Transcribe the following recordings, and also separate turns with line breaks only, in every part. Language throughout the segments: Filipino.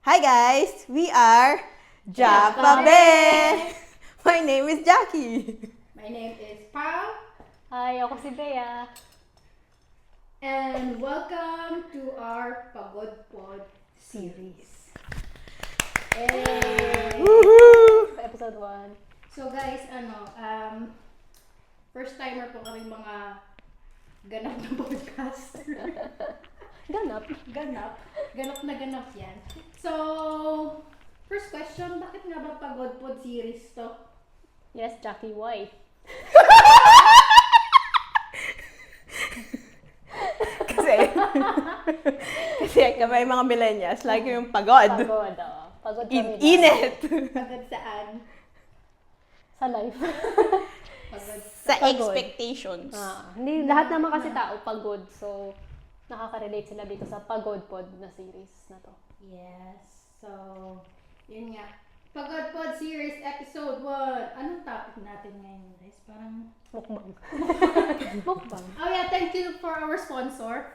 Hi guys! We are Japabe! My name is Jackie.
My name is Pao.
Hi, ako si Bea.
And welcome to our Pagod Pod series. Hey!
Woohoo!
Episode 1.
So guys, first timer po kaming mga ganap na podcast.
Ganap.
Ganap yan. So, first question, bakit nga ba Pagod Pod series to?
Yes, Jackie, why?
kasi kami mga millennials, like yung pagod.
Pagod, oo. Pagod kami.
Init.
Pagod saan?
Sa life.
Pagod.
Sa
Pagod.
expectations.
Hindi, lahat naman kasi tao pagod. So, nakaka-relate sila dito sa Pagod Pod na series na to.
Yes. So, yun nga. Pagod Pod Series Episode 1. Anong topic natin ngayon, guys? Parang...
Mukbang. Mukbang.
Oh yeah, thank you for our sponsor.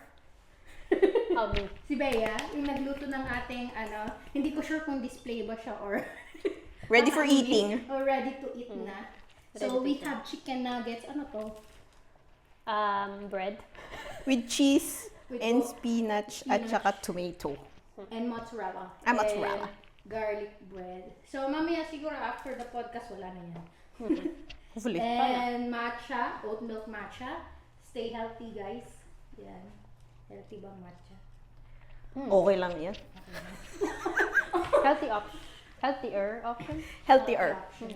Abi.
Si Bea, yung nagluto ng ating, hindi ko sure kung display ba siya or...
Ready for eating.
Or ready to eat na. So,
Ready to
we
eat.
have chicken nuggets. Ano to?
Bread.
With cheese
With
and
o-
spinach at saka tomato.
And mozzarella.
Mozzarella.
And garlic bread. So, mamaya siguro after the podcast, wala na yan.
Hopefully.
And matcha, oat milk matcha. Stay healthy, guys. Yan. Healthy bang matcha?
Okay lang yan.
Healthy option. Healthier option.
Healthier.
Option.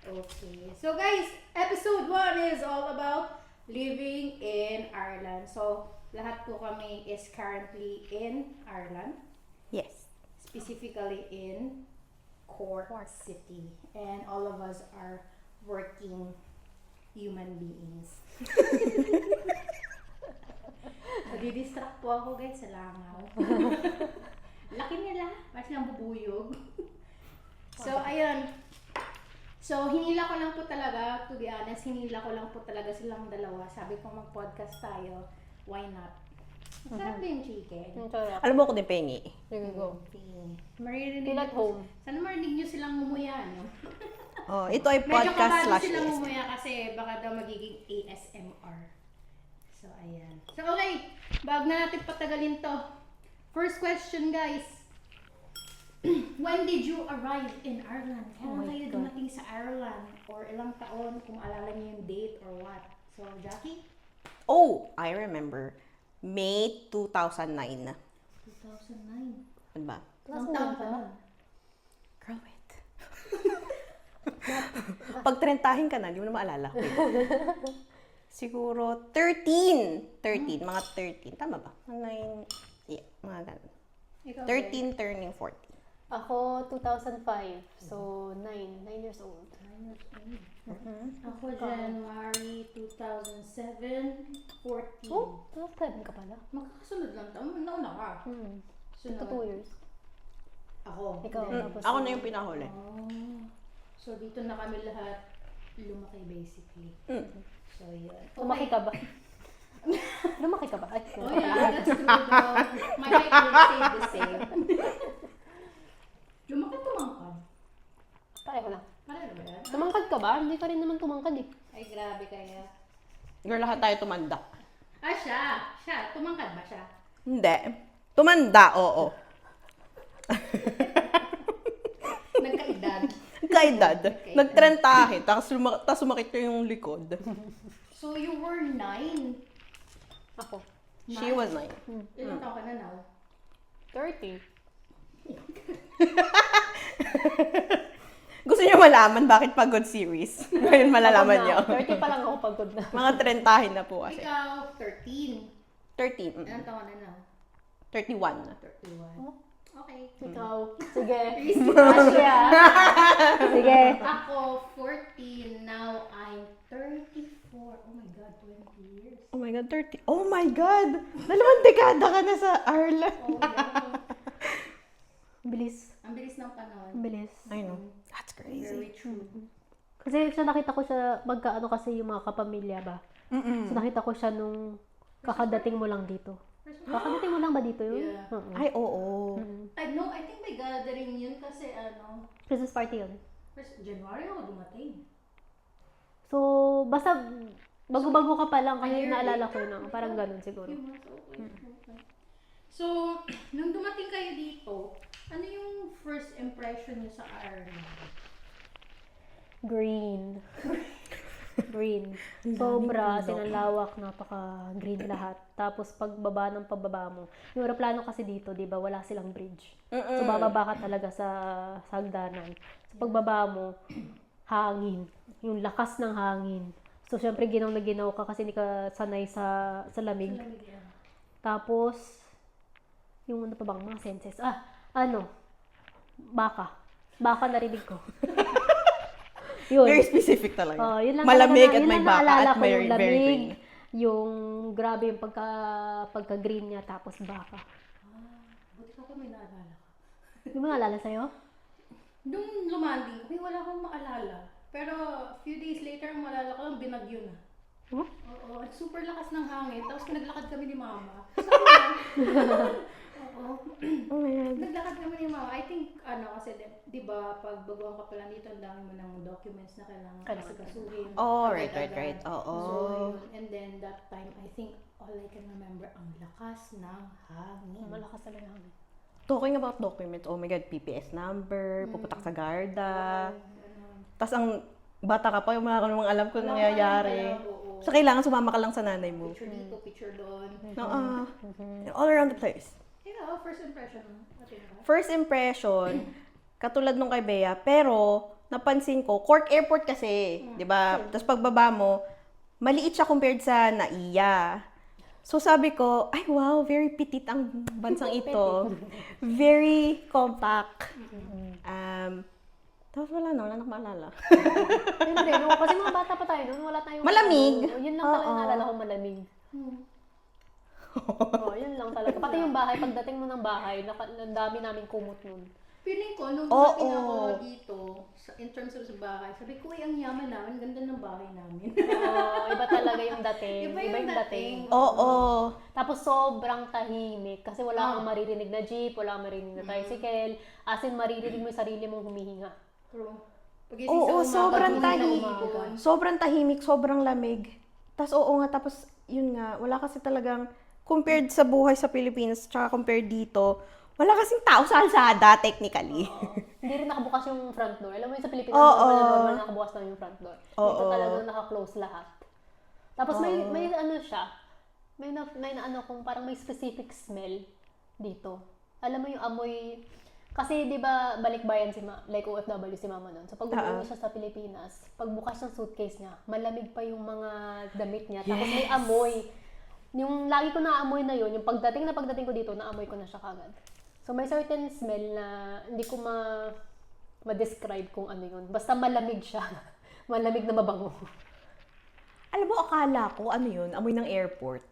Okay. So, guys, episode 1 is all about living in Ireland. So, lahat po kami is currently in Ireland.
Yes.
Specifically in Cork City. And all of us are working human beings. Nadidistract po ako guys sa langaw. Laki nila, parang silang bubuyog. So, ayun. So, hinila ko lang po talaga, to be honest, hinila ko lang po talaga silang dalawa. Sabi ko mag-podcast tayo, why not? Sarap din yung chicken.
Yung sarap.
Alam mo ako din pengi.
There we go.
Marinig
Feel at home.
Sana marinig nyo silang ngumuya, no?
Oh, ito ay
Medyo
podcast
kabado
slash
silang
ASMR.
ngumuya kasi baka daw magiging ASMR. So, ayan. So, okay. Bago na natin patagalin to. First question, guys. When did you arrive in Ireland? Kailan
my
kayo
God.
dumating sa Ireland? Or ilang taon, kung alala niyo yung date or what? So, Jackie?
Oh, I remember. May 2009.
2009.
Ano ba?
Ilang taon ka nun?
Girl, wait. Pag trentahin ka na, di mo na maalala. Wait. Siguro 13. 13. Mga 13. Tama ba? 9. Yeah, mga ganun.
Ikaw,
13 turning 14.
Ako, 2005. So, 9 years old.
Ako, January 2007, 14.
Oh, 12 ka pala.
Magkakasunod lang taon. Nauna ka.
Ito 2 years.
Ako.
Ikaw,
Then,
tapos
Ako na yung pinahuli.
Oh. So, dito na kami lahat lumaki basically. So, yun.
Lumaki ka ba? Lumaki ka ba? Ay,
Oh yeah, that's true though. My height will stay the same. Lumaki tumangkad.
pareho lang.
Pareho ba yan?
Tumangkad ka ba? Hindi ka rin naman tumangkad eh.
Ay, grabe kaya.
Girl, lahat tayo tumanda.
Ah, siya. Tumangkad ba siya?
Hindi. Tumanda, oo.
Nagkaedad.
Kaedad. Nagtrentahe, tapos sumakit ko yung likod.
So, you were 9.
Ako.
She was 9.
Ilang taon ka na now?
30.
Gusto niyo malaman bakit pagod series? Ngayon malalaman niyo.
30 pa lang ako pagod na.
Mga trentahe na po kasi.
Ikaw, 13.
13.
Ilang taon na now?
31.
31. Okay.
Ikaw. Sige.
Risky
Asya. Sige.
Ako, 14. Now, I'm 34. Oh my God, 20 years.
Oh my God, 30. Oh my God! 2 dekada ka na sa Ireland.
Oh, yeah.
Bilis.
Ang bilis ng panahon.
Bilis.
I know. That's crazy.
Very true.
Kasi siya nakita ko siya, magkaano kasi yung mga kapamilya ba? So nakita ko siya nung kakadating mo lang dito. Baka dating mo lang ba dito yun?
Yeah.
Oo.
Ay, oo.
I think may gathering yun kasi
Christmas party yun.
first January ako dumating.
So, basta bago-bago ka pa lang
A
kasi
year
naalala
later?
ko na. Parang ganun siguro.
Few months, okay. So, nung dumating kayo dito, ano yung first impression niyo sa Ireland?
Green. Green. Sobra, as in, ang lawak, napaka-green lahat. Tapos pagbaba ng pababa mo. Yung aeroplano kasi dito, di ba, wala silang bridge. So bababa ka talaga sa hagdanan. So pagbaba mo, hangin. Yung lakas ng hangin. So syempre ginaw na ginaw ka kasi hindi ka sanay sa lamig. Tapos, yung ano pa bang mga senses? Baka. Baka narinig ko. Yun.
Very specific talaga.
Yun lang
Malamig
talaga
at may baka
naalala
at
ko,
may
yung
very
lamig,
green.
yung grabe yung pagka-green niya, tapos baka.
Buti ka pa may naalala ka.
Yung mo naalala sa'yo?
Nung lumanding ko, wala akong maalala. Pero few days later, ang maalala ko lang, binagyo na.
Huh?
Oo, at super lakas ng hangin. Tapos naglakad kami ni Mama. Oo.
Oh my God.
Naglakad kami ni Mama. I think, kasi di ba, pag baguhan ka pala dito, ang dami mo ng documents na kailangan asikasuhin.
Oh,
agad-agad.
right. Oo.
So, yun. And then, that time, I think, all I can remember, ang lakas ng hangin.
Malakas talaga hangin.
Talking about documents, oh my God, PPS number, pupunta ka sa Garda. Tapos ang bata ka pa, yung mga kanong alam kung nangyayari. So, kailangan sumama ka lang sa nanay mo.
Picture dito, picture doon.
Oo. All around the place.
Yeah, first impression. Okay,
First impression, katulad nung kay Bea, pero napansin ko, Cork Airport kasi, di ba? Tapos pagbaba mo, maliit siya compared sa Naiya. So sabi ko, ay wow, very petite ang bansang ito. Very compact. Tapos wala na akong maalala.
Hindi, kasi mga bata pa tayo noon, wala tayong...
Malamig.
Yun lang talaga naalala ko, malamig. Yun lang talaga. Pati yung bahay, pagdating mo ng bahay, ang dami naming kumot nun.
Feeling ko, nung dumating ako dito, in terms of sa bahay, sabi ko, ang yaman namin, ganda ng bahay namin.
Iba talaga yung dating.
Iba yung dating.
Oo.
Tapos sobrang tahimik kasi wala kang maririnig na jeep, wala kang maririnig na tricycle. As in, maririnig mo yung sarili mong humihinga.
True.
Oo, sobrang
tahimik.
tahimik. Sobrang tahimik, sobrang lamig. Tapos tapos yun nga, wala kasi talagang, compared sa buhay sa Pilipinas, tsaka compared dito, wala kasing tao sa kalsada, technically.
Hindi rin nakabukas yung front door. Alam mo yung sa Pilipinas, normal nakabukas lang yung front door. Dito talagang naka-close lahat. Tapos may ano siya, may kung parang may specific smell dito. Alam mo yung amoy, kasi di ba balikbayan like OFW si mama nun. So pag umuwi siya sa Pilipinas, pagbukas ng suitcase niya, malamig pa yung mga damit niya. Tapos may amoy. Yung lagi ko naamoy na yun, yung pagdating ko dito, naamoy ko na siya kagad. So may certain smell na hindi ko ma-describe kung ano yun. Basta malamig siya. Malamig na mabango.
Alam mo, akala ko, ano yun, amoy ng airport.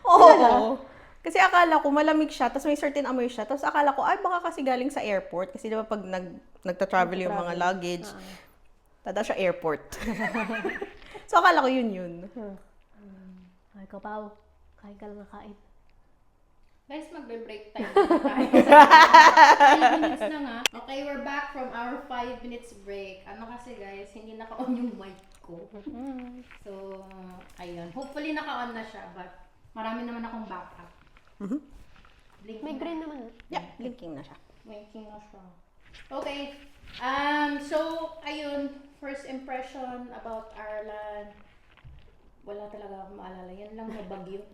Oo. Kasi akala ko, malamig siya, tapos may certain amoy siya. Tapos akala ko, ay, baka kasi galing sa airport. Kasi diba pag nagta-travel yung mga luggage, tada siya airport. So akala ko yun.
Ay, Kapaw, kain ka lang na kain.
Guys, magbe-break time na tayo. 5 minutes na nga. Okay, we're back from our 5 minutes break. Ano kasi guys, hindi naka-on yung mic ko. So, ayun. Hopefully naka-on na siya, but marami naman akong backup.
May green naman.
Yeah, blinking na siya.
Blinking na siya. Okay. So, ayun. First impression about Ireland. Wala talaga akong maalala. Yan lang, mabagyo.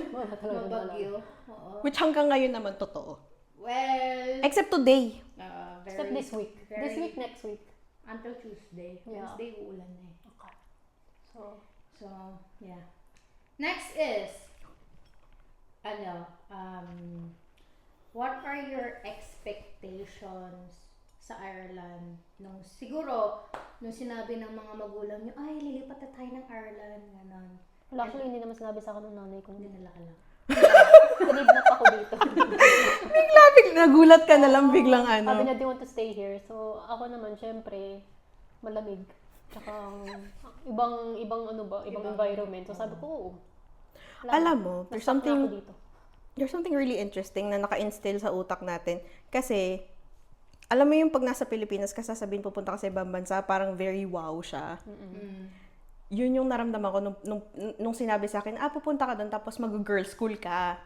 Wala talaga
Mabagyo. Oo.
Which hanggang ngayon naman totoo.
Well,
Except today.
Except this week. This week, next week.
Until Tuesday.
Yeah.
Wednesday, uulan na eh.
Okay.
So, yeah. Next is, what are your expectations sa Ireland? Siguro, nung sinabi ng mga magulang nyo, ay, lilipat na tayo ng Ireland, gano'n.
Well, actually, hindi naman sinabi sa akin ng nanay ko.
Dinala ka lang.
Kinidnap ako dito.
Nagulat ka na lang biglang
Sabi na, they want to stay here. So, ako naman, syempre, malamig. Tsaka, ibang environment. So, sabi ko, oo.
Alam mo,
Na-stuck na ako dito.
there's something really interesting na naka-instill sa utak natin. Kasi, alam mo yung pag nasa Pilipinas ka sasabihin pupunta ka sa ibang bansa, parang very wow siya. Yun yung naramdaman ko nung sinabi sa akin, pupunta ka doon tapos mag-girl school ka.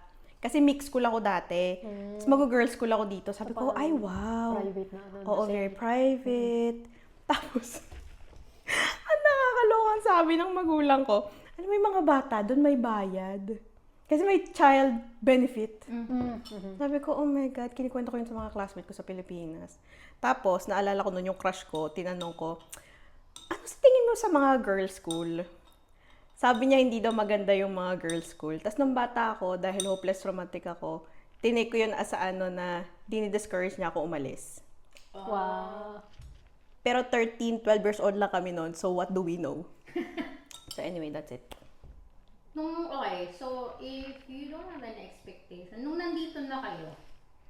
Kasi mix school ako dati. Tapos mag-girl school ako dito. Sabi ko, ay wow.
Private na ano.
Oo,
kasi-
very private. Tapos, ang nakakalokan sabi ng magulang ko, alam mo yung mga bata, doon may bayad. Kasi may child benefit. Sabi ko, oh my God, kinikwento ko yun sa mga classmates ko sa Pilipinas. Tapos, naalala ko nun yung crush ko, tinanong ko, ano sa tingin mo sa mga girls' school? Sabi niya, hindi daw maganda yung mga girls' school. Tapos, nung bata ako, dahil hopeless romantic ako, tinake ko yun as na dinidiscourage niya ako umalis.
Wow.
Pero 13, 12 years old lang kami noon, so what do we know? So anyway, that's it.
Okay, so if you don't have any expectation, nung nandito na kayo,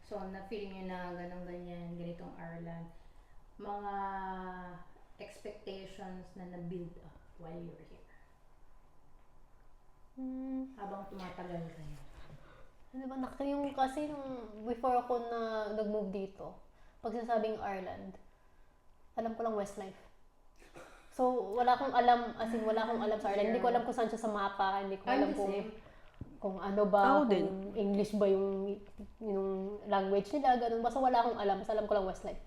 so na-feeling nyo na ganang-ganyan, ganitong Ireland, mga expectations na na-build up while you're here, habang tumatagal kayo.
Ano ba, yung kasi nung before ako na nag-move dito, pag sinasabing Ireland, alam ko lang Westlife. So, wala akong alam, as in, wala akong alam sa Ireland. Hindi ko alam kung saan siya sa mapa, hindi ko
I'm
alam
the same.
kung ano ba,
Ako
kung
din.
English ba yung language nila, ganun. Basta wala akong alam, basta alam ko lang Westlife.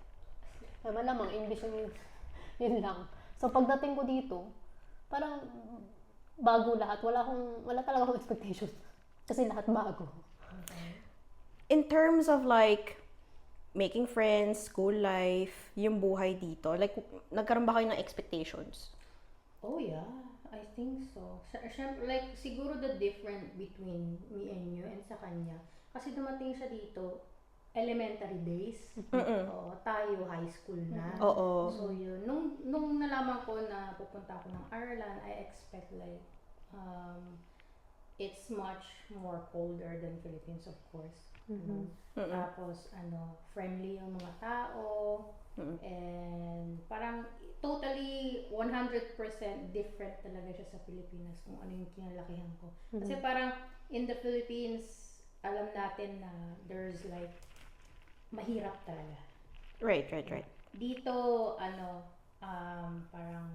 Malamang, English yun lang. So, pagdating ko dito, parang bago lahat. Wala talaga akong expectations. Kasi lahat bago.
In terms of like, making friends, school life, yung buhay dito, like, nagkaroon ba kayo ng expectations?
Oh yeah, I think so. Siyempre, like, siguro the difference between me and you and sa kanya, kasi dumating siya dito, elementary days. Oo, tayo high school na.
Oo.
So yun, nung nalaman ko na pupunta ako ng Ireland, I expect like, it's much more colder than Philippines, of course. Tapos, friendly yung mga tao. And parang totally 100% different talaga siya sa Pilipinas kung ano yung kinalakihan ko. Kasi parang in the Philippines, alam natin na there's like, mahirap talaga.
Right.
Dito, parang,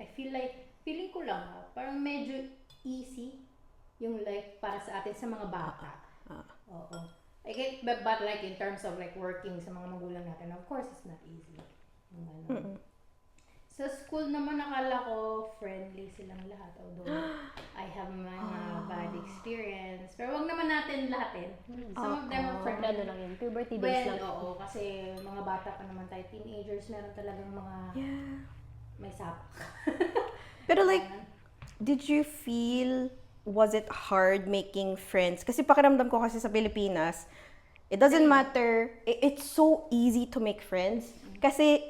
I feel like, feeling ko lang parang medyo easy yung life para sa atin sa mga bata. Oo. I get, but like in terms of like working sa mga magulang natin, of course, it's not easy. Yung ganun. Sa school naman, nakala ko friendly silang lahat. Although, I have mga bad experience. Pero wag naman natin lahatin. Some of them are friendly.
Ano lang yun, puberty days
Well,
lang.
oo, kasi mga bata pa naman tayo, teenagers, meron talagang mga may sapak.
Pero like, did you feel, was it hard making friends? Kasi pakiramdam ko kasi sa Pilipinas, it doesn't matter, it's so easy to make friends. Kasi,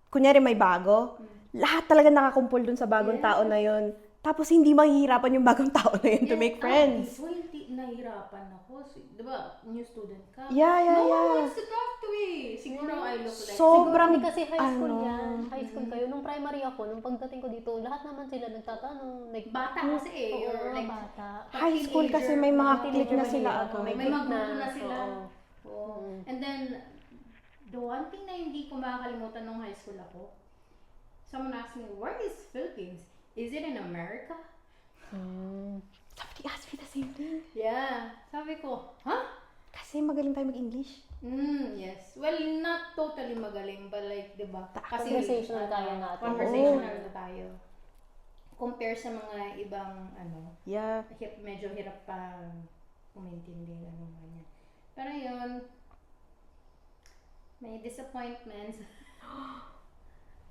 kunyari may bago, lahat talaga nakakumpul dun sa bagong tao na yun. Tapos hindi mahihirapan yung bagong tao na yun to make friends.
Well, hindi nahirapan ako. Di ba, new student ka?
Yeah.
No one wants to talk to me. Siguro I look like...
Sobrang,
Siguro kasi high school yan. High school kayo. Nung primary ako, nung pagdating ko dito, lahat naman sila nagtatanong.
Bata kasi eh.
Oo,
Or
mga
like,
bata.
high school kasi may mga click na sila agad.
may
click
magrupo na sila.
Oo.
Oo. And then, the one thing na hindi ko makakalimutan nung high school ako, someone asked me, where is Philippines? Is it in America?
Somebody asked me the same thing.
Yeah. Sabi ko, huh?
Kasi magaling tayo mag-English.
Yes. Well, not totally magaling, but like, di ba? Kasi,
Conversational kaya natin.
Conversational na tayo. Compare sa mga ibang,
Yeah.
medyo hirap pa umintindi, ganyan. Pero yun, may disappointments.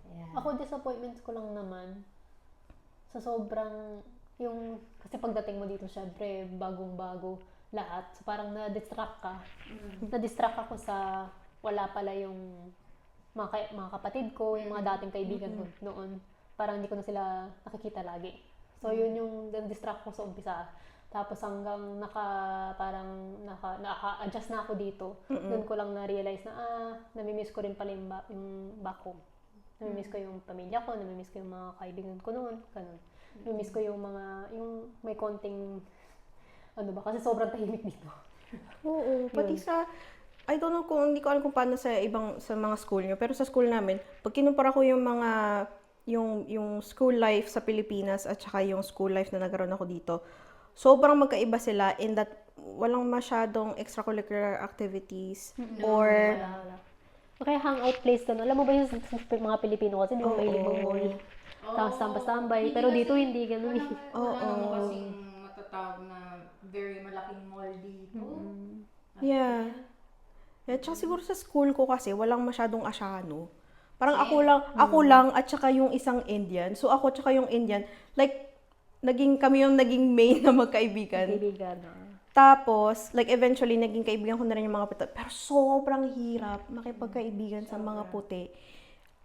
Yeah.
Ako, disappointments ko lang naman. Sa sobrang, kasi pagdating mo dito, syempre, bagong-bago lahat. So, parang na-distract ka. Na-distract ako sa wala pala yung mga kapatid ko, yung mga dating kaibigan ko noon. Parang hindi ko na sila nakikita lagi. So, yun yung na-distract ko sa umpisa. Tapos hanggang naka-adjust na ako dito, doon ko lang na-realize na, namimiss ko rin pala yung back home. Namimiss ko yung pamilya ko, namimiss ko yung mga kaibigan ko noon, ganun. Namimiss ko yung may konting ano ba, kasi sobrang tahimik dito.
Oo, pati sa, I don't know kung, hindi ko alam kung paano sa mga school nyo, pero sa school namin, pag kinumpara ko yung yung school life sa Pilipinas at saka yung school life na nagkaroon ako dito, sobrang magkaiba sila in that walang masyadong extracurricular activities or,
Wala. Kaya hangout place ka, no? Alam mo ba yung sa mga Pilipino kasi, di ba may limang mall? Tapos tambay-tambay. Pero dito hindi ganun eh.
Wala naman kasing matatawag na very malaking mall dito.
yeah. At saka siguro sa school ko kasi, walang masyadong Asyano. Parang ako lang at saka yung isang Indian. So ako at saka yung Indian, like, kami yung naging main na magkaibigan.
Kaibigan, no?
Tapos, like, eventually, naging kaibigan ko na rin yung mga puti. Pero sobrang hirap makipagkaibigan sa mga puti.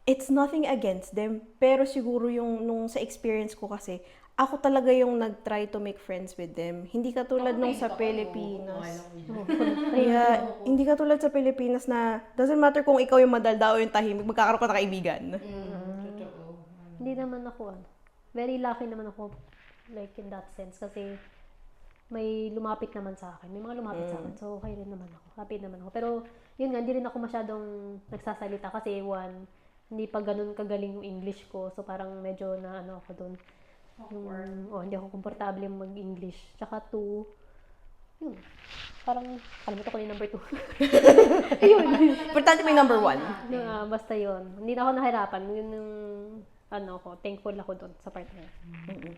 It's nothing against them. Pero siguro nung sa experience ko kasi, ako talaga yung nag-try to make friends with them. Hindi katulad nung sa Pilipinas. Kaya, hindi katulad sa Pilipinas na, doesn't matter kung ikaw yung madaldao o yung tahimik, magkakaroon ka na kaibigan.
Totoo.
Hindi naman ako, very lucky naman ako, like in that sense, kasi may lumapit naman sa akin. May mga lumapit sa akin. So, okay rin naman ako. Happy naman ako. Pero, yun nga, hindi rin ako masyadong nagsasalita kasi hindi pa ganun kagaling yung English ko. So, parang medyo na ako doon. Hindi ako komportable mag-English. Tsaka 2, yun. Parang, kalimutan ko yung number 2.
Ayun. Importante may number 1.
Basta yun. Hindi na ako nahirapan. Yun yung, thankful ako doon sa part na yun.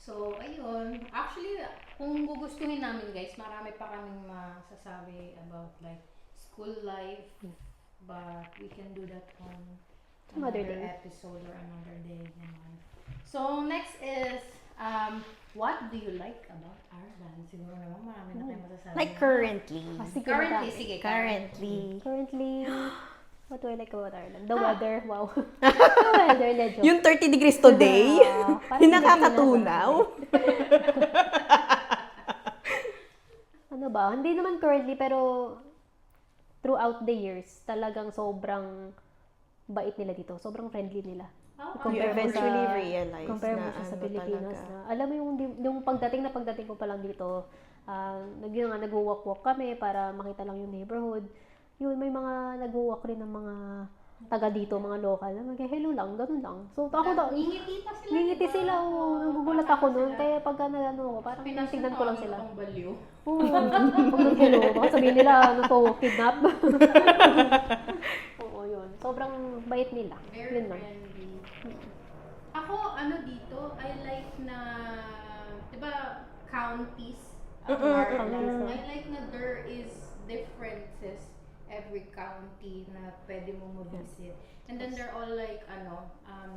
So, ayun. Actually, kung gugustuhin namin guys, marami pa kaming masasabi about like school life. But we can do that on
Another
another
day.
episode or another day naman. So, next is, what do you like about Ireland? Siguro naman marami na tayong masasabi.
Like currently.
Sige,
Currently,
madami.
sige.
Currently.
What do I like about Ireland? The weather, wow. The weather, medyo.
Yung 30 degrees today,
Parang
yung nakakatunaw.
Ano ba? Hindi naman currently, pero throughout the years, talagang sobrang bait nila dito. Sobrang friendly nila.
You eventually realize
Compare
na
mo siya sa
ano
Pilipinas
talaga.
na, alam mo yung pagdating ko pa lang dito, nag-walk-walk kami para makita lang yung neighborhood. Yun, may mga nag-walk rin ng mga taga dito, mga local. Mag-hello lang, ganun lang. So, ako daw,
Ngingiti pa sila.
ngingiti
diba?
sila, nagugulat ako noon. Kaya pagka ako, parang tinitignan ko lang sila.
Ang baliw.
Oo, pag nag-hello, baka sabihin nila, kidnap. Oo, yun. Sobrang bait nila.
Very
Yun lang.
friendly. Ako, dito, I like na, di ba, counties of Ireland.
Counties,
I like na there is differences every county na pwede mo ma-visit. And then they're all like,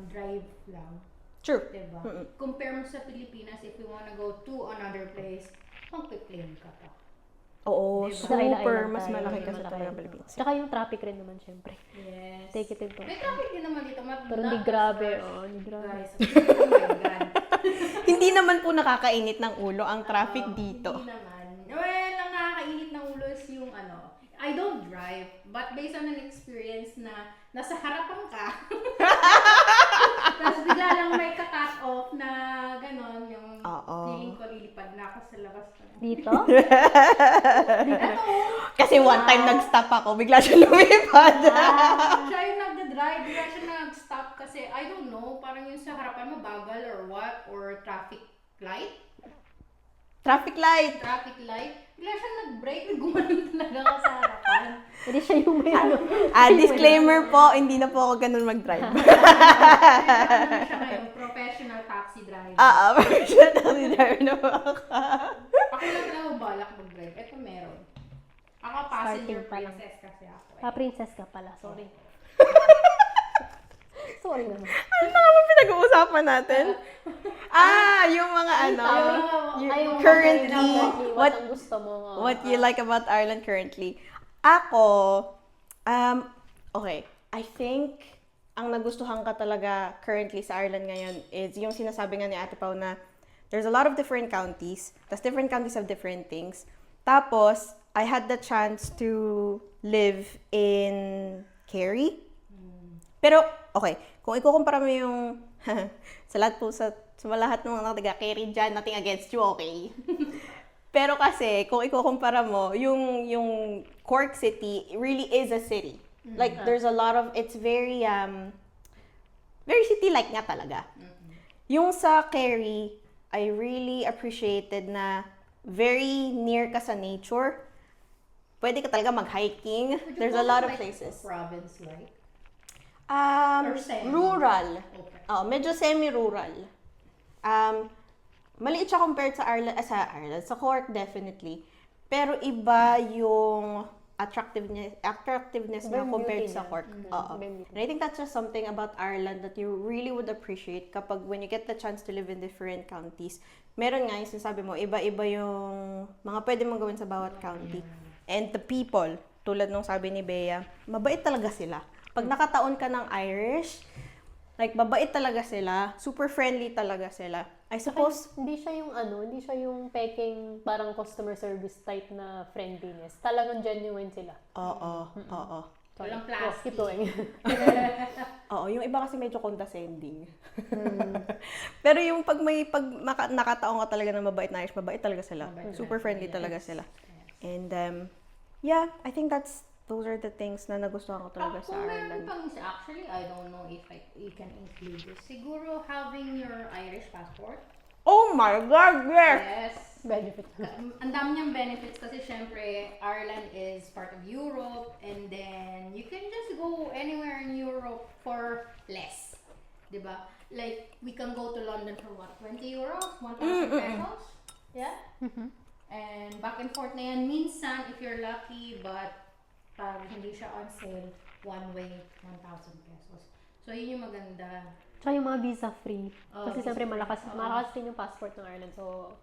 drive lang.
True.
Diba? Compare mo sa Pilipinas, if you wanna go to another place, magpe-plane ka pa.
Oo,
Diba?
Sa Isla
super.
Island
Mas
tayo.
malaki ka
Malaki.
sa ng Pilipinas.
Tsaka yung traffic rin naman, syempre.
Yes.
Take it into
May traffic din naman dito.
Pero hindi grabe, hindi grabe.
Guys, oh my God.
Hindi naman po nakakainit ng ulo ang traffic dito.
Hindi naman. Well, ang nakakainit ng ulo is yung I don't drive, but based on an experience na nasa harapan ka, tapos bigla lang may ka-cut off na gano'n, yung
Oo.
feeling ko lilipad na ako sa labas.
Dito?
Kasi one time nag-stop ako, bigla siya lumipad.
Siya yung nagda-drive, bigla siya nag-stop kasi, I don't know, parang yung sa harapan mo bagal or what, or traffic light,
Traffic light.
bigla siya nag-brake, gumanon talaga ka sa harapan.
Hindi siya yung may
Disclaimer po, hindi na po ako ganun mag-drive.
Ano siya ngayon, professional taxi driver.
Professional taxi driver na po ako.
Ako lang pala balak mag-drive. Ito meron. Ako passenger
Starting pa lang.
princess kasi ako.
princess ka pala, sorry. Sorry naman.
Ano na ba pinag-uusapan natin? Yung mga
Yung
currently,
what ang gusto mo?
what you like about Ireland currently. Ako, okay, I think, ang nagustuhan ka talaga currently sa Ireland ngayon is yung sinasabi nga ni Ate Pao na there's a lot of different counties, tas different counties have different things. Tapos, I had the chance to live in Kerry. Pero, okay, kung ikukumpara mo yung sa lahat po, sa lahat ng mga taga-carry dyan, nothing against you, okay? Pero kasi, kung ikukumpara mo, yung Cork City really is a city. Like, there's a lot of, it's very, very city-like nga talaga. Yung sa Kerry, I really appreciated na very near ka sa nature. Pwede ka talaga mag-hiking.
Would you
There's a
call
lot
it
of
like
places.
Province like? Or semi?
Rural.
Okay.
Medyo semi-rural. Maliit siya compared sa sa Cork, definitely. Pero iba yung attractiveness niya
Very
compared
beauty
sa
niya.
Cork. Oo.
Very beauty.
And I think that's just something about Ireland that you really would appreciate kapag when you get the chance to live in different counties. Meron nga yung sinasabi mo, iba-iba yung mga pwede mong gawin sa bawat county. And the people, tulad nung sabi ni Bea, mabait talaga sila. Pag nakataon ka ng Irish, like, mabait talaga sila. Super friendly talaga sila. I suppose,
Hindi siya yung peking parang customer service type na friendliness. Talagang genuine sila.
oo.
Sorry.
Walang plastic.
Keep going.
Oo, yung iba kasi medyo condescending. Pero yung pag nakataon ka talaga ng mabait na Irish, mabait talaga sila.
Mabait
Super
talaga,
friendly
yes.
talaga sila. And yeah, I think those are the things na nagustuhan ko talaga sa
Kung meron
Ireland.
pang isa, actually, I don't know if you can include this. Siguro having your Irish passport.
Oh my God, yes!
Yes.
Benefit.
Ang dami niyang benefits kasi syempre Ireland is part of Europe and then you can just go anywhere in Europe for less. 'Di ba? Like we can go to London for what? 20 euros? 1,000 pesos? Yeah? And back and forth na yan minsan if you're lucky, but pag hindi siya on sale, one way 1,000 pesos. So yun yung maganda.
Tsaka yung mga visa-free.
Oh,
Kasi
visa
siyempre
free.
malakas
Oo.
din yung passport ng Ireland. So,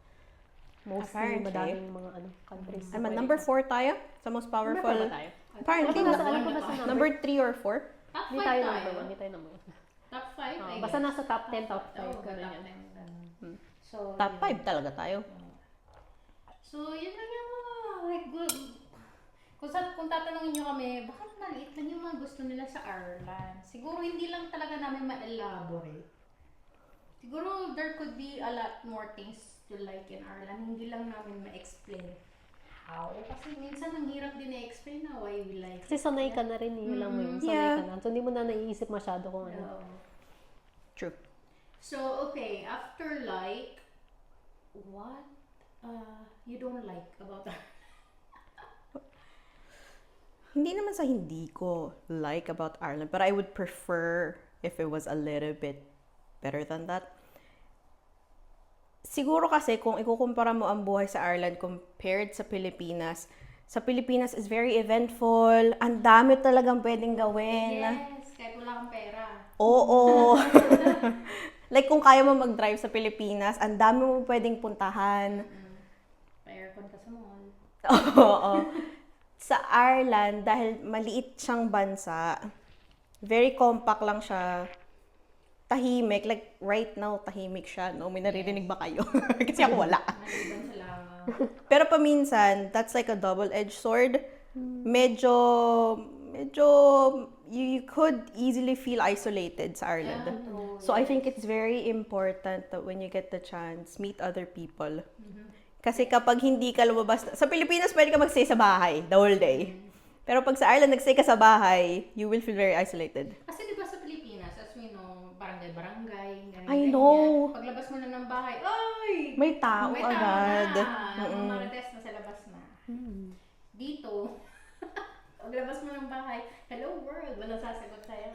mostly
Apparently.
madaming mga countries.
I'm at number 4 tayo sa most powerful.
Number 4 ba tayo?
Apparently,
Alam ko ba sa
number 3 or 4?
Top 5
Hindi tayo number 1. Hindi tayo number 1.
Top 5?
Basta nasa top 10, top 5.
Oh,
ganun
top
yan.
10. So,
Top
yun.
5 talaga tayo.
So, yun lang yung mga, like, good. Kung tatanungin nyo kami, bakit maliit lang yung mga gusto nila sa Ireland? Siguro hindi lang talaga namin ma-elaborate. Siguro there could be a lot more things to like in Ireland. Hindi lang namin ma-explain how. Kasi minsan ang hirap din i-explain na why we like
Kasi sanay ka na rin eh. Alam mo yun. Sanay
Yeah.
ka na. So, hindi mo na naiisip masyado kung ano.
No.
True.
So, okay, after like, what you don't like about Ireland?
Hindi naman sa hindi ko like about Ireland, but I would prefer if it was a little bit better than that. Siguro kasi kung ikukumpara mo ang buhay sa Ireland compared sa Pilipinas is very eventful. Ang dami talagang pwedeng gawin.
Yes, kahit wala kang pera.
Oo. Like kung kaya mo mag-drive sa Pilipinas, ang dami mo pwedeng puntahan.
Pa-aircon ka sa mall.
Oo. Sa Ireland, dahil maliit siyang bansa, very compact lang siya. Tahimik. Like, right now, tahimik siya. No? May naririnig ba kayo? Kasi ako wala.
Maliban sa langaw.
Pero paminsan, that's like a double-edged sword. Medyo, you could easily feel isolated sa Ireland.
Yeah, true.
So, I think it's very important that when you get the chance, meet other people. Kasi kapag hindi ka lumabas, sa Pilipinas pwede ka magstay sa bahay the whole day. Pero pag sa Ireland nagstay ka sa bahay, you will feel very isolated.
Kasi di ba sa Pilipinas, as we know, barangay-barangay, ganyan,
I know.
Paglabas mo na ng bahay, ay!
May tao
May tao
agad.
na. Ang marites na sa labas na. Dito, paglabas mo ng bahay, hello world, walang sasagot sa'yo.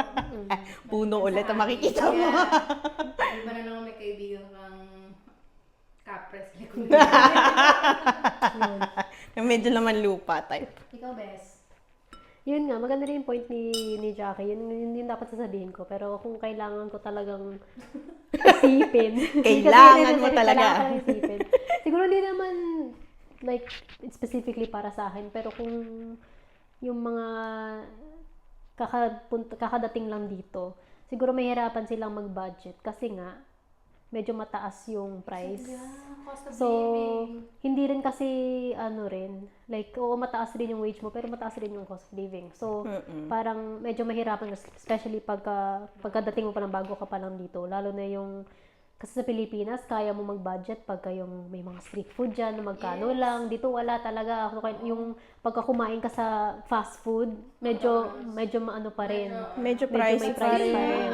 Puno ulit ang makikita mo.
Yeah. Iba na lang may kaibigan kang kapres.
Medyo laman lupa type.
Ikaw, Bes.
Yun nga, maganda rin yung point ni Jackie. Yun yung dapat sasabihin ko. Pero kung kailangan ko talagang isipin.
Kailangan mo talaga.
Kailangan ko isipin. Siguro hindi naman like specifically para sa akin. Pero kung yung mga kakadating lang dito, siguro mahirapan silang mag-budget. Kasi nga, medyo mataas yung price.
cost of
So,
living.
hindi rin kasi, like, oo, mataas rin yung wage mo, pero mataas rin yung cost of living. So, parang medyo mahirapan, especially pagkadating mo pa lang bago ka pa lang dito. Lalo na yung, kasi sa Pilipinas, kaya mo mag-budget pagka yung may mga street food dyan, na magkano lang. Dito wala talaga. So, yung pagka kumain ka sa fast food, medyo maano pa rin.
Medyo
Medyo
price
may
pa
price
rin.
pa rin.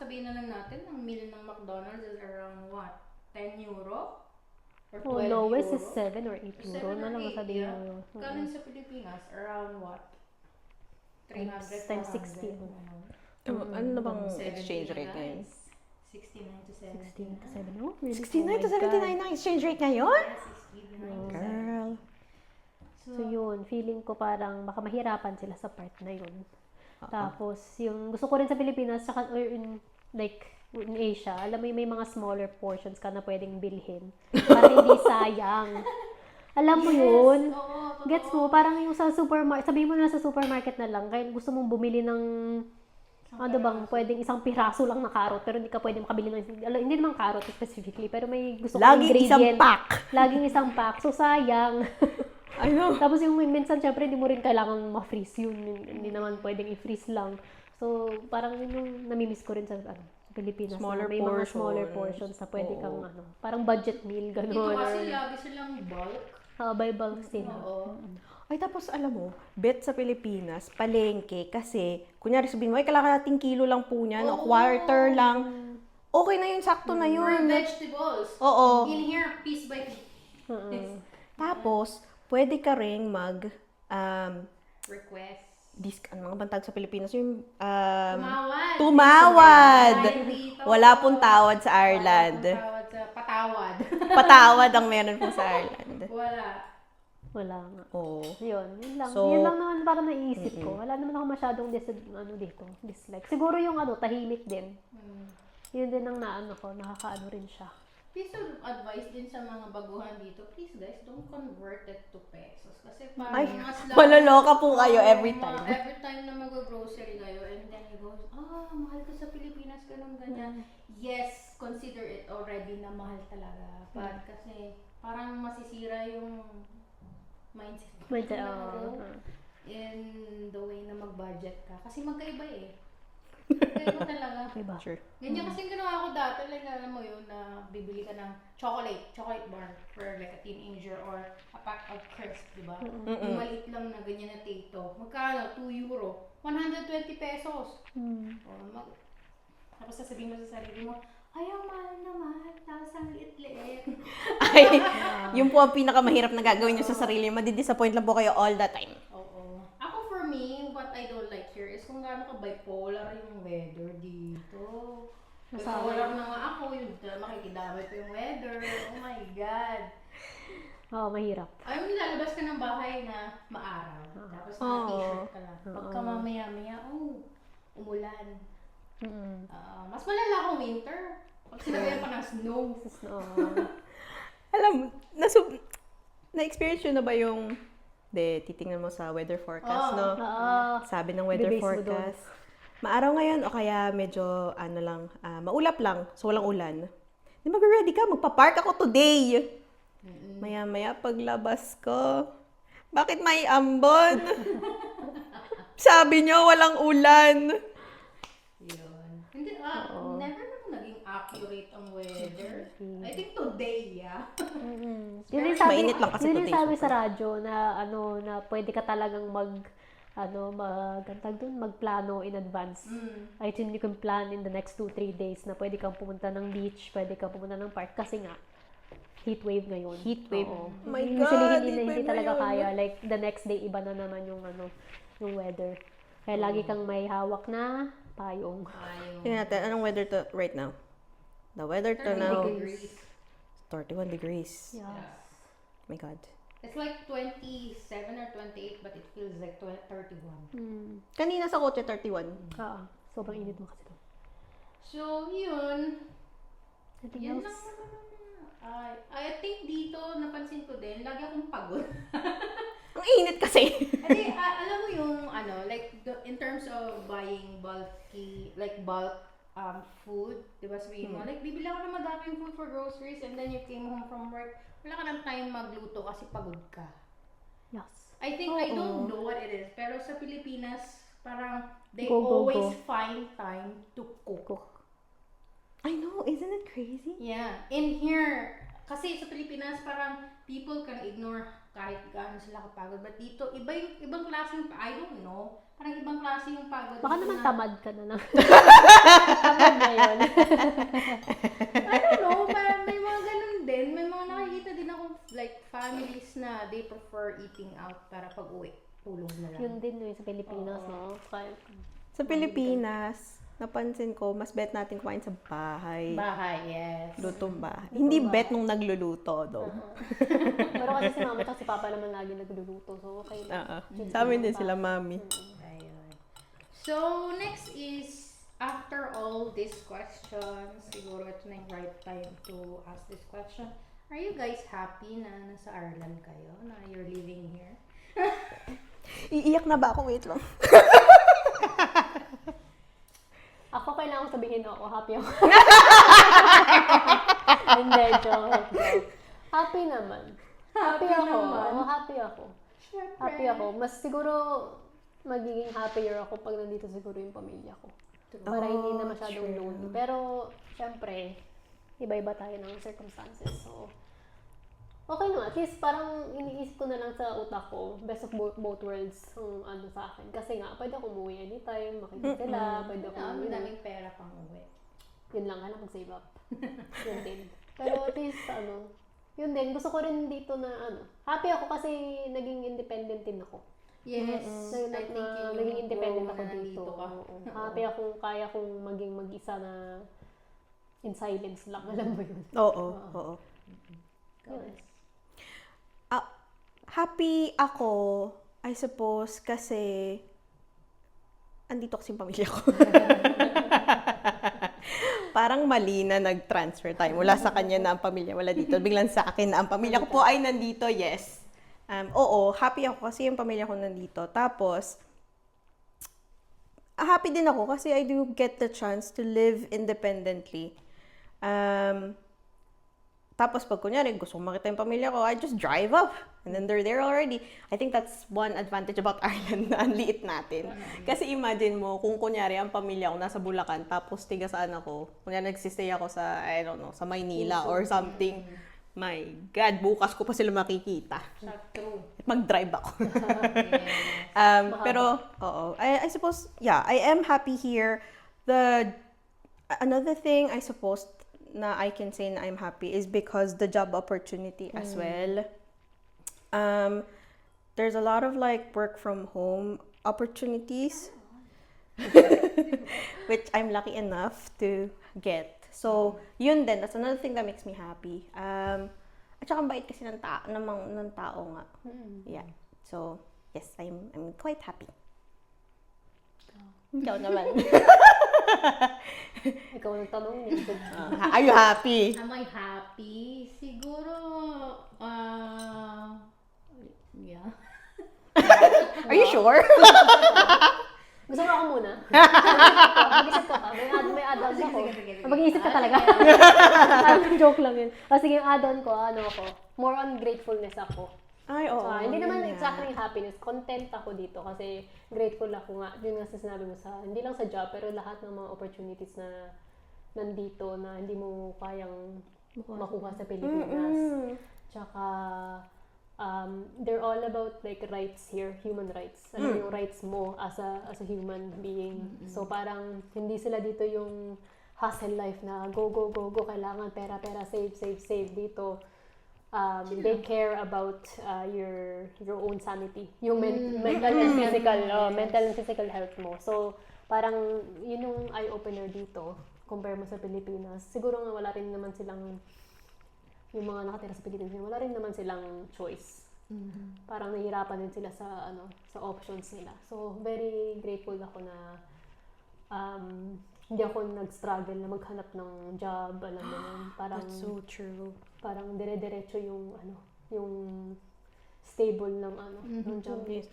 Sabihin na lang natin, ang meal ng McDonald's is around what? 10 euro? Or 12
Oh, lowest
euro?
is 7 or 8 euro
7
na
or
lang
8,
sabihin
yeah.
mo.
Galing sa Pilipinas, around what? 300,
Times
400,
60.
Oh, ano na bang
70
exchange
na,
rate ngayon?
guys. 69 to 70.
16 to 7. Oh, really?
69 to
Oh my
79
God.
ang exchange rate ngayon?
Yeah, 69 to 70.
Girl.
So yun, feeling ko parang baka mahirapan sila sa part na yun. Tapos, yung gusto ko rin sa Pilipinas, saka, or in, like, in Asia, alam mo yung may mga smaller portions ka na pwedeng bilhin. Para hindi sayang. Alam mo yun?
Oo, totoo.
Gets mo? Parang yung sa supermarket, sabihin mo na sa supermarket na lang, kahit gusto mong bumili ng, ano bang, pwedeng isang piraso lang na carrot, pero hindi ka pwede makabili ng, hindi naman carrot specifically, pero may gusto kong
Laging isang
ingredient.
pack.
Laging isang pack. So, sayang.
Ano?
Tapos yung minsan, syempre, hindi mo rin kailangang ma-freeze yun. Hindi naman pwedeng i-freeze lang. So, parang yun yung namimiss ko rin sa, sa Pilipinas.
Smaller
na may mga smaller
portions.
portions na pwede
Oo.
kang, parang budget meal, gano'n.
Dito kasi lagi silang bulk.
By bulk sila.
Oo.
Ay, tapos alam mo, bet sa Pilipinas, palengke, kasi, kunyari sabihin mo, ay kalahati kilo lang po niyan, o
Oo.
quarter lang. Okay na yun, sakto na
For
yun.
vegetables.
Oo.
In here, piece by piece.
Tapos, pwede ka ring
Request.
ano mga bantag sa Pilipinas, yung,
Tumawad.
tumawad.
Dahil dito,
Wala pong tawad sa Ireland.
Wala pong tawad sa patawad.
Patawad ang meron po sa Ireland.
Wala.
Wala nga.
Oo.
Yun lang.
So,
yun lang naman parang naiisip ko. Wala naman ako masyadong dislike. Siguro yung tahimik din. Yun din ang naano ko, nakakaano rin siya.
Piece of advice din sa mga baguhan dito, please guys, don't convert it to pesos. Kasi parang
Ay,
mas
maloloka po kayo every time.
Every time na mag-grocery kayo and then you go, mahal ka sa Pilipinas, ganun, ganyan. Yes, consider it already na mahal talaga. But kasi parang masisira yung mindset mo in the way na mag-budget ka. Kasi magkaiba eh. Magkaiba talaga.
Diba?
Sure.
Ganyan kasi yung ginawa ko dati, like alam mo yun, na bibili ka ng chocolate bar for like a teenager or a pack of crisp, di ba? Yung maliit lang na ganyan na tato. Magkano? 2 euro. 120 pesos. Tapos sasabihin mo sa sarili mo, ayaw, mahal naman. Tapos ang liit-liit.
Ay, yun po ang pinakamahirap na gagawin nyo sa sarili. Madidisappoint lang po kayo all the time.
Oo. Ako for me, what I don't like here is kung gaano ka bipolar yung weather dito. Bipolar na nga ako, yung makikidamay ko yung weather. Oh my God.
Oo, mahirap.
Ayaw mo lalabas ka ng bahay na maaraw. Tapos naka-t-shirt ka lang. Pagka mamaya-maya, umulan. Mas malala kung winter. Pag sinabi pa ng snow.
Alam, na-experience nyo na ba yung, titingnan mo sa weather forecast, no? Sabi ng weather
Bibase mo
forecast, maaraw ngayon o kaya medyo, maulap lang, so walang ulan. Di mag-ready ka, magpa-park ako today. Maya-maya paglabas ko, bakit may ambon? Sabi nyo, walang ulan.
Yun. Hindi, never naman naging accurate ang weather. I think today, yeah.
Yun yung sabi,
Mainit lang kasi
yun yung
today,
sabi
super.
sa radyo na na pwede ka talagang magplano in advance. I think you can plan in the next 2-3 days na pwede kang pumunta ng beach, pwede kang pumunta ng park kasi nga heat wave ngayon.
Heat wave.
Oo.
Oh my
Usually
God,
hindi
heat wave
talaga
ngayon.
kaya. Like the next day iba na naman yung yung weather. Kaya lagi kang may hawak na payong.
Tingnan natin, anong weather to right now? The weather to
30
now,
degrees.
31 degrees.
Yeah.
My God.
It's like 27 or 28, but it feels like 31.
Kanina sa kotse, 31.
Sobrang init mo kasi doon.
So, yun.
Anything
Yan lang
else?
naman. I think dito, napansin ko din, lagi akong pagod.
Ang init kasi.
Kasi, alam mo yung, like, in terms of buying bulk food, di ba sabihin mo, like, bibili ako ng madaming food for groceries and then you came home from work, wala ka ng time magluto kasi pagod ka.
Yes.
I think, I don't know what it is, pero sa Pilipinas, parang they
Go, go,
always
go.
find time to cook.
I know, isn't it crazy?
Yeah. In here, kasi sa Pilipinas, parang people can ignore kahit gaano sila kapagod. But dito, ibang klaseng, I don't know, parang ibang klase yung pagod.
Baka
dito
naman
na-
tamad ka na lang. Tamad na yun.
I don't know, parang may mga ganun din. May mga nakikita din ako, like, families na they prefer eating out para pag-uwi. Tulong na lang.
Yun din yun sa Pilipinas, no? Kaya,
Sa Pilipinas, napansin ko, mas bet natin kumain sa bahay.
Bahay, yes.
Lutong bahay. Hindi bet nung nagluluto, though.
pero kasi si mama at si papa naman lagi nagluluto. So, okay lang.
Sa amin din sila, mami.
Ayun. So, next is, after all these questions, siguro ito na yung right time to ask this question. Are you guys happy na nasa Ireland kayo? Na you're living here?
Iiyak na ba ako? Wait lang.
Ako kailangan ko sabihin ako, happy ako. Hindi, joke. Happy naman. Happy ako. Oo, happy ako.
Syempre.
Happy ako. Mas siguro magiging happier ako pag nandito siguro yung pamilya ko. Para hindi na masyadong lonely. Pero, syempre, iba-iba tayo ng circumstances. So, okay naman. At least parang iniisip ko na lang sa utak ko, best of both worlds ang ano sa akin. Kasi nga, pwede ako umuwi anytime, makikita sila, pwede ako
Ang
umuwi.
daming pera pang uwi.
Yun lang, alam mag-save up. Yun din. Pero at least, yun din, gusto ko rin dito na, happy ako kasi naging independent din ako.
Yes.
Na,
I think yun yung
naging independent
pro
ako
na
dito.
nandito ka.
Oo. Happy akong kaya kong maging mag-isa na in silence lang, alam mo yun.
Oo.
Yes.
Happy ako, I suppose, kasi andito kasi yung pamilya ko. Parang mali na nag-transfer tayo. Mula sa kanya na ang pamilya, wala dito. Biglang sa akin na ang pamilya ko po ay nandito, yes. Oo, happy ako kasi yung pamilya ko nandito. Tapos, happy din ako kasi I do get the chance to live independently. Tapos pag kunyari, gusto kong makita yung pamilya ko, I just drive up. And then they're there already. I think that's one advantage about Ireland na ang liit natin. Kasi imagine mo, kung kunyari ang pamilya ko nasa Bulacan, tapos tiga saan ako, kunyari nagsistay ako sa, I don't know, sa Maynila or something. My God, bukas ko pa sila makikita.
True.
At mag-drive ako.
Yes.
Pero, oo. I suppose, yeah, I am happy here. Another thing, I suppose, na I can say na I'm happy is because the job opportunity as well. There's a lot of like work from home opportunities, which I'm lucky enough to get. So, yun din. That's another thing that makes me happy. At saka ang bait kasi ng tao nga. Yeah. So, yes, I'm quite happy. Ikaw naman.
Ikaw ang tanong niya.
Are you happy?
Am I happy? Siguro, yeah.
Are you sure?
Gusto mo ako muna? Mag-isip ka pa. May add-on ako.
Sige.
Mag-iisip ka talaga. Joke lang yun. Sige, yung add-on ko, ako, more on gratefulness ako.
Ay, oo.
Hindi naman
yun nga.
exactly happiness. Content ako dito kasi grateful ako nga. Yun nga sa sinabi mo sa, hindi lang sa job, pero lahat ng mga opportunities na nandito na hindi mo kayang makuha sa Pilipinas. Tsaka, they're all about like rights here, human rights. Ano yung rights mo as a human being. So parang hindi sila dito yung hustle life na go, kailangan pera, save dito. They care about your own sanity, yung mental and physical health mo. So parang yun yung eye-opener dito compare mo sa Pilipinas. Siguro nga wala rin naman silang yung mga nakatira sa Pilipinas, wala rin naman silang choice. Parang nahihirapan din sila sa sa options nila. So very grateful ako na hindi ako nag-struggle na maghanap ng job, alam mo nun. Parang
That's so true.
parang dire-diretso yung yung stable ng ng job.
Yes,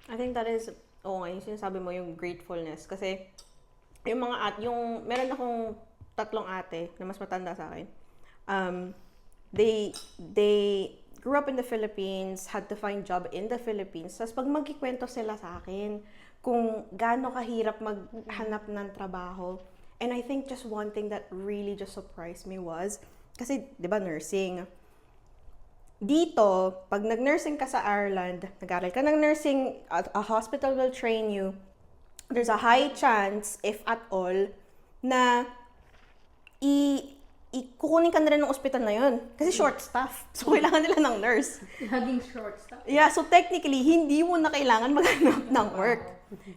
I think that is, yung sinasabi mo, yung gratefulness. Kasi, meron akong 3 ate na mas matanda sa akin. They grew up in the Philippines, had to find job in the Philippines. Tapos pag magkikwento sila sa akin kung gaano kahirap maghanap ng trabaho. And I think just one thing that really just surprised me was, kasi, di ba, nursing. Dito, pag nag-nursing ka sa Ireland, nag-aral ka ng nursing, a hospital will train you. There's a high chance, if at all, na kukunin ka na rin ng ospital na yun. Kasi short staff. So, kailangan nila ng nurse.
Laging short stuff.
Yeah, so technically, hindi mo na kailangan maghanap ng work.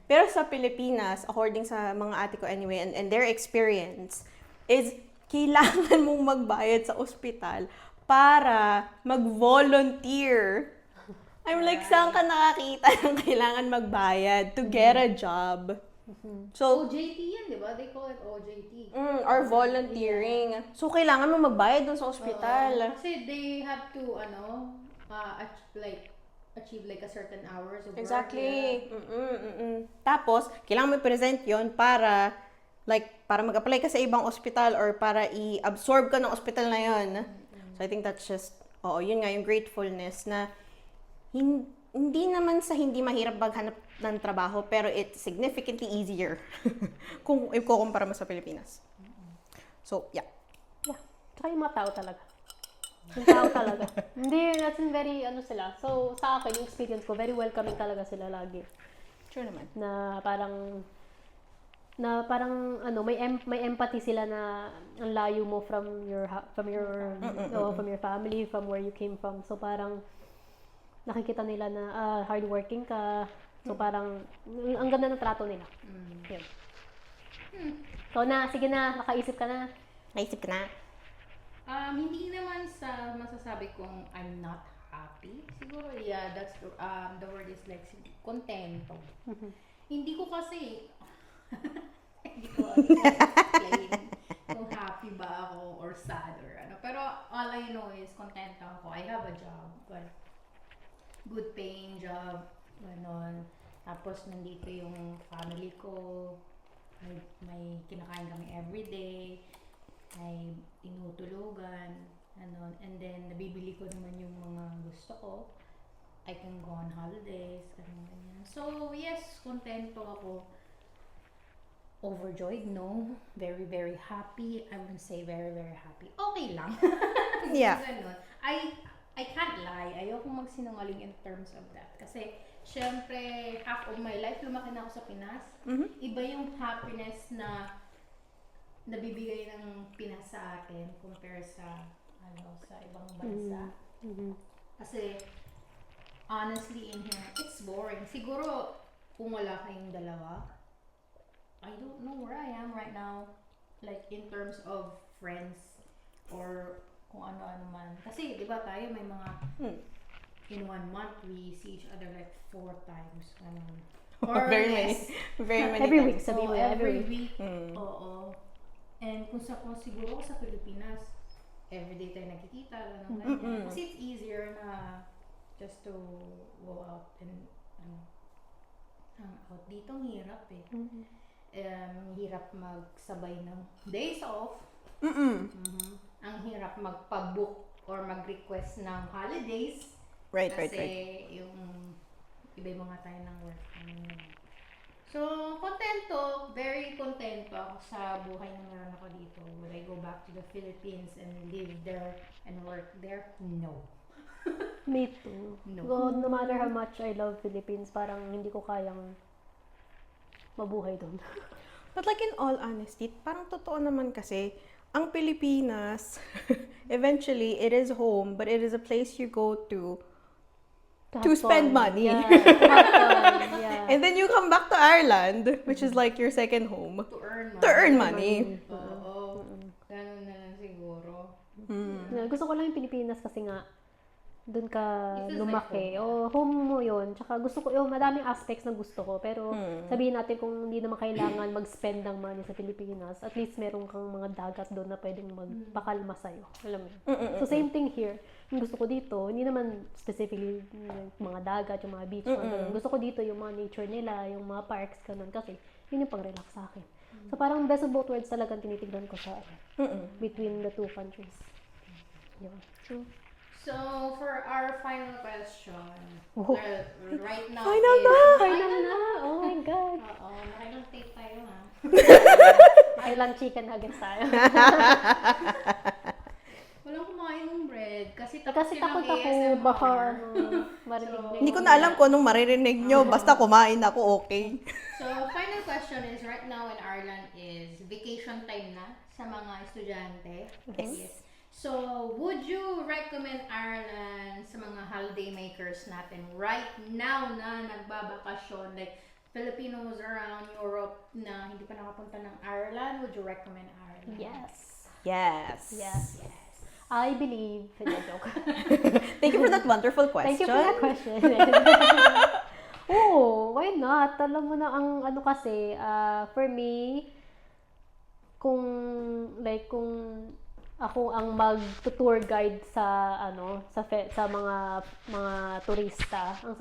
Pero sa Pilipinas, according sa mga ate ko anyway, and their experience, is kailangan mong magbayad sa ospital para mag-volunteer. I'm like, saan ka nakakita ng kailangan magbayad to get a job? So,
OJT yan, di ba? They call it OJT.
or volunteering. So, kailangan mo magbayad dun sa ospital.
Kasi they have to, achieve like a certain hours of work.
Exactly. Tapos, kailangan mo i-present yon para mag-apply ka sa ibang ospital or para i-absorb ka ng ospital na yon. So, I think that's just, yun nga, yung gratefulness na hindi naman sa hindi mahirap maghanap ng trabaho, pero it's significantly easier kung ikukumpara mo sa Pilipinas. So, yeah.
Yeah. Tsaka yung mga tao talaga. Yung tao talaga. Hindi, that's very, sila. So, sa akin, yung experience ko, very welcoming talaga sila lagi.
Sure naman.
Na parang, may empathy sila na ang layo mo from your family, from where you came from. So, parang, nakikita nila na hardworking ka. So, parang, ang ganda ng trato nila. Yun. So, sige na, nakaisip ka na.
Naisip ka na?
Hindi naman sa masasabi kong I'm not happy. Siguro, yeah, that's the word is like contento. Hindi ko kasi, hindi ko explain kung happy ba ako or sad or ano. Pero all I know is contento ako. I have a job, but good paying job, ganon. Tapos nandito yung family ko, may kinakain kami everyday, may tinutulugan, ganon. And then nabibili ko naman yung mga gusto ko. I can go on holidays, ganyan. So yes, kontento ako. Overjoyed? No. Very, very happy. I wouldn't say very, very happy. Okay lang.
Yeah.
Ganon. I can't lie. Ayoko magsinungaling in terms of that. Kasi, syempre, half of my life, lumaki na ako sa Pinas. Iba yung happiness na nabibigay ng Pinas sa atin compare sa ibang bansa. Kasi, honestly, in here, it's boring. Siguro, kung wala kayong dalawa, I don't know where I am right now. Like, in terms of friends or kung ano-ano man. Kasi, di ba tayo may mga, in 1 month, we see each other like 4 times. Or
Very
less.
many
Every
times.
week, sabi mo,
every
every week.
week. Oo. And kung siguro sa Pilipinas, everyday tayo nakikita, ganyan. Kasi it's easier na just to go out and hang out. Dito ang hirap eh. Hirap magsabay ng days off. Ang hirap magpa-book or mag-request ng holidays.
Right.
Kasi yung iba-iba nga tayo ng work. So, kontento, very kontento ako sa buhay na meron ako dito. Would I go back to the Philippines and live there and work there? No.
Me too. No matter how much I love Philippines, parang hindi ko kayang mabuhay doon.
But like in all honesty, parang totoo naman kasi, ang Pilipinas, eventually, it is home, but it is a place you go to spend money.
Yeah, yeah.
And then you come back to Ireland, which is like your second home,
To earn money.
to earn money.
Oo. Ganun na lang siguro.
Gusto ko lang yung Pilipinas kasi nga, doon ka
It feels
lumaki.
like
Home mo yun. Tsaka gusto ko, madaming aspects na gusto ko. Pero sabihin natin kung hindi naman kailangan mag-spend ng money sa Pilipinas, at least meron kang mga dagat doon na pwedeng magpakalma sa'yo. Alam mo yun? So same thing here. Yung gusto ko dito, hindi naman specifically yung mga dagat, yung mga beach, mga ganun. Gusto ko dito yung mga nature nila, yung mga parks, ganun. Kasi yun yung pang-relax sa akin. So parang best of both worlds talagang tinitignan ko sa
Mm-mm.
between the two countries. Yun.
So, for our final question,
Oh.
right now
Final
is...
na!
Final na! Oh my God!
Oo, nakailang tape tayo ha.
Ilang chicken nuggets tayo.
Walang kumain ng bread kasi
Kasi
silang
takot ako
ASMR.
baka marinig
So,
nila.
Hindi ko na alam kung anong maririnig nyo. Basta kumain ako, okay.
So, final question is, right now in Ireland is vacation time na sa mga estudyante.
Yes.
So, would you recommend Ireland sa mga holiday makers natin right now na nagbabakasyon? Like, Filipinos around Europe na hindi pa nakapunta ng Ireland, would you recommend Ireland?
Yes.
Yes.
Yes. I believe. Joke.
Thank you for that wonderful
Thank
question.
you for that question. Oh, why not? Alam mo na ang ano kasi, for me, kung ako ang mag-tour guide sa sa mga turista, ang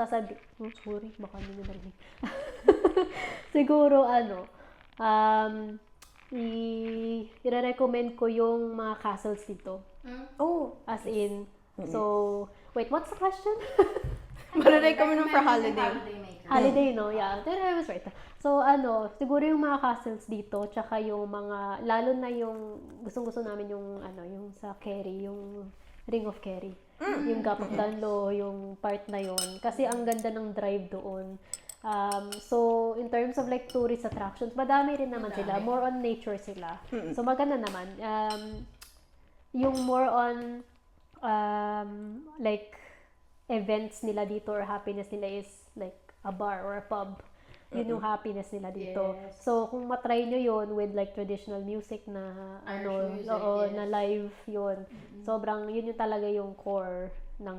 sorry, baka hindi na narinig. Siguro i-recommend ko yung mga castles dito.
Oh,
As in, so, wait, what's the question?
marirecommend mo for holiday.
Holiday maker.
Holiday, no? Yeah, then I was right. So, siguro yung mga castles dito, tsaka yung mga, lalo na yung, gustong-gusto namin yung, yung sa Kerry, yung Ring of Kerry. Yung Gap of Dunlo, yung part na yon. Kasi ang ganda ng drive doon. So, in terms of like tourist attractions, madami rin naman sila. More on nature sila. So, maganda naman. Yung more on, like, events nila dito or happiness nila is like a bar or a pub. Yun yung happiness nila dito.
Yes.
So, kung matry nyo yun with like traditional music na
Irish music,
oo,
yes.
na live yun. Sobrang, yun yung talaga yung core ng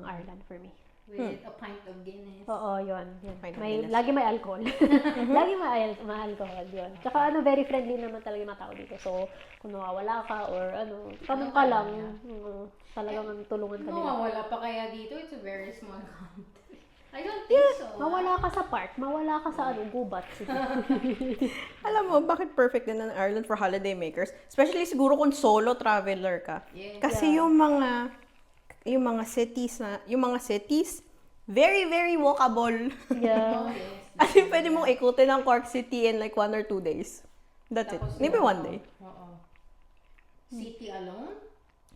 Ireland for me.
With a pint of Guinness.
Oo, yun.
Fine,
May,
Guinness.
lagi may alcohol. Lagi may alcohol, yun. Tsaka very friendly naman talaga yung mga tao dito. So, kung nawawala ka or tanong ka lang, talagang tulungan ka nila.
Mawawala pa kaya dito? It's a very small country. I don't think so.
Mawala ka sa park, mawala ka sa gubat.
Alam mo, bakit perfect din ang Ireland for holiday makers? Especially siguro kung solo traveler ka.
Yes.
Kasi yung mga cities, very, very walkable.
Yeah.
Oh, yes.
As in, pwede mong ikutin ang Cork City in like 1 or 2 days. That's it.
Tapos,
Maybe 1 day.
Oo. City alone?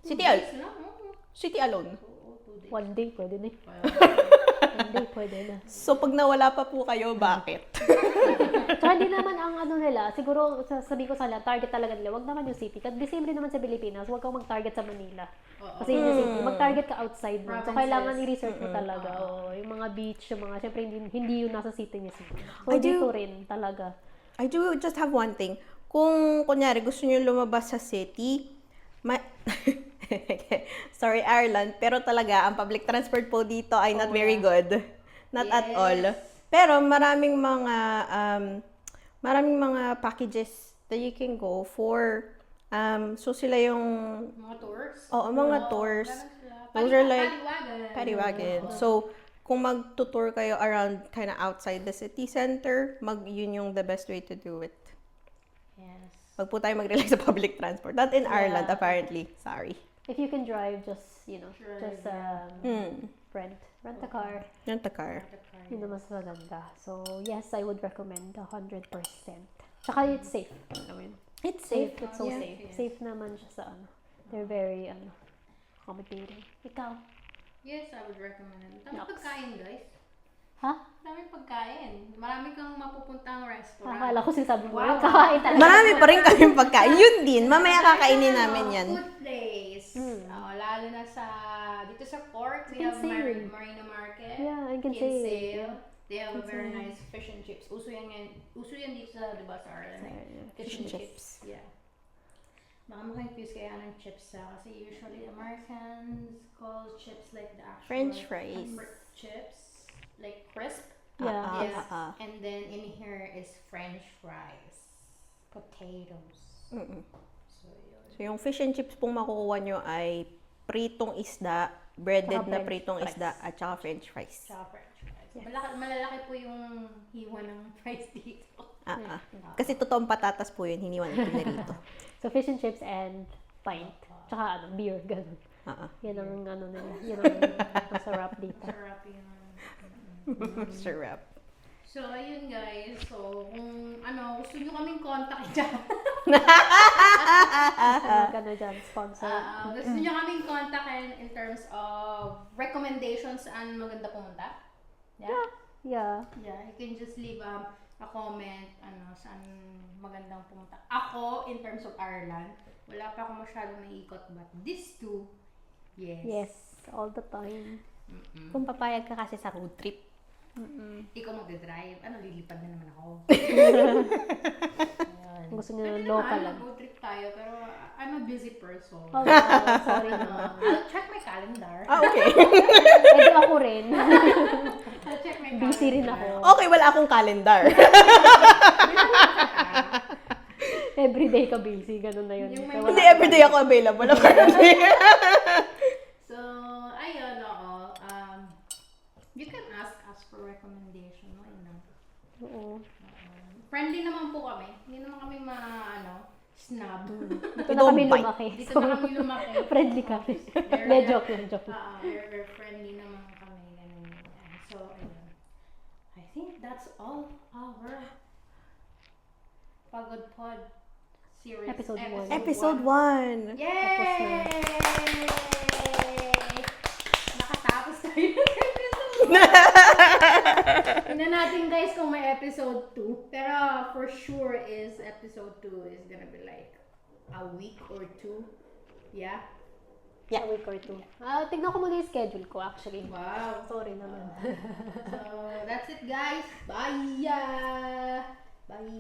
City
2
al-
days lang, oo.
City alone.
Oo, 2 days.
One day, pwede na. One day, pwede na.
So, pag nawala pa po kayo, bakit?
Tsaka hindi naman ang nila, siguro sabi ko sa nila, target talaga nila, wag naman yung city. Kasi the same rin naman sa Pilipinas, wag kang mag-target sa Manila. Kasi yun yung city, mag-target ka outside mo. So,
Provinces.
kailangan i-research mo talaga. Yung mga beach, yung mga, syempre hindi yung nasa city niya. So,
I
dito
do-
rin talaga.
I do just have one thing. Kung, kunyari, gusto nyo lumabas sa city, sorry, Ireland, pero talaga, ang public transport po dito ay not very good. Not at all. Pero maraming mga packages that you can go for. So sila yung,
Mga tours?
oo, mga tours.
Meron sila.
Those are like
Paliwagan.
Pariwagan. So, kung mag-tour kayo around kind of outside the city center, yun yung the best way to do it.
Yes.
Wag po tayo mag-rely sa public transport. Not in Ireland, apparently. Sorry.
If you can drive, just,
Drive,
just rent a car.
Rent a car.
Yun na mas maganda. So, yes, I would recommend 100%. Tsaka it's safe. Alam mo yun?
It's
Safe. It's so
Yeah.
safe.
Yes.
Safe naman siya sa They're very, accommodating. Ikaw?
Yes, I would recommend. Daming
Yucks.
pagkain, guys.
Ha?
Daming pagkain. Marami kang mapupuntang restaurant.
Akala ko sinasabi mo,
Wow.
yung kakain talaga.
Marami pa rin kaming pagkain. Yun din. Mamaya kakainin namin yan.
Food place. Lalo na dito sa Cork, we have
Kinsale.
Marina Market.
Yeah, I can say.
Kinsale. They have a very nice fish and chips. Uso yan dito sa, diba, sa Ireland.
Fish and chips.
Yeah. Baka maka-confuse kaya ng chips kasi usually Americans call chips like the actual
French fries.
Chips. Like crisp.
Yeah.
Yes. And then in here is French fries. Potatoes.
Mm-mm.
So, yun.
So, yung fish and chips pong makukuha nyo ay pritong isda, breaded
Tsaka
na
French
pritong
fries.
isda, at saka french fries.
Tsaka French fries. Malalaki po yung hiwa ng price dito.
Kasi totoong patatas po yun, hiniwan ito pinarito.
So, fish and chips and pint. Tsaka beer, ganun.
Ah,
Yan ang nila. Yan ang masarap dito.
Sarap yun.
Syrup.
So, ayun guys. So, kung gusto nyo kaming contact dyan.
Ano dyan, sponsor.
Gusto nyo kaming kontakin in terms of recommendations saan maganda pumunta? Yeah?
Yeah.
Yeah, you can just leave a comment saan magandang pumunta. Ako, in terms of Ireland, wala pa ako masyadong naikot, but these two, yes.
Yes, all the time.
Kung papayag ka kasi sa road trip.
Ikaw magdadrive, lilipad na naman ako.
Gusto nyo
Pwede
local
naman,
lang.
road trip tayo, pero I'm a busy person.
Oh, sorry naman.
I'll check my calendar.
Okay.
Pwede ako rin.
I'll check my calendar.
Busy rin ako.
Okay, wala akong calendar.
Everyday ka busy, ganun na yun.
Yung may
Kaya
Hindi
wala-
everyday ako available. Apparently.
So, ayun, you can ask us for recommendation, no?
Oo.
Friendly naman po kami. Hindi naman kami snob.
Dito na kami
don't bite.
lumaki.
Dito
So,
na kami lumaki.
friendly kami.
Very-
Hindi, joke lang, joke lang.
We're friendly naman kami. Ganun. So, ayun. I think that's all our Pagod Pod series.
Episode one.
Episode 1.
Yay! Nakatapos tayo ng episode 1. Tingnan natin guys kung may episode 2. Pero for sure is episode 2 is gonna be like a week or 2. Yeah?
Yeah, a week or two. Tignan ko muna yung schedule ko actually.
Wow.
Sorry naman.
So, that's it guys. Bye! Bye!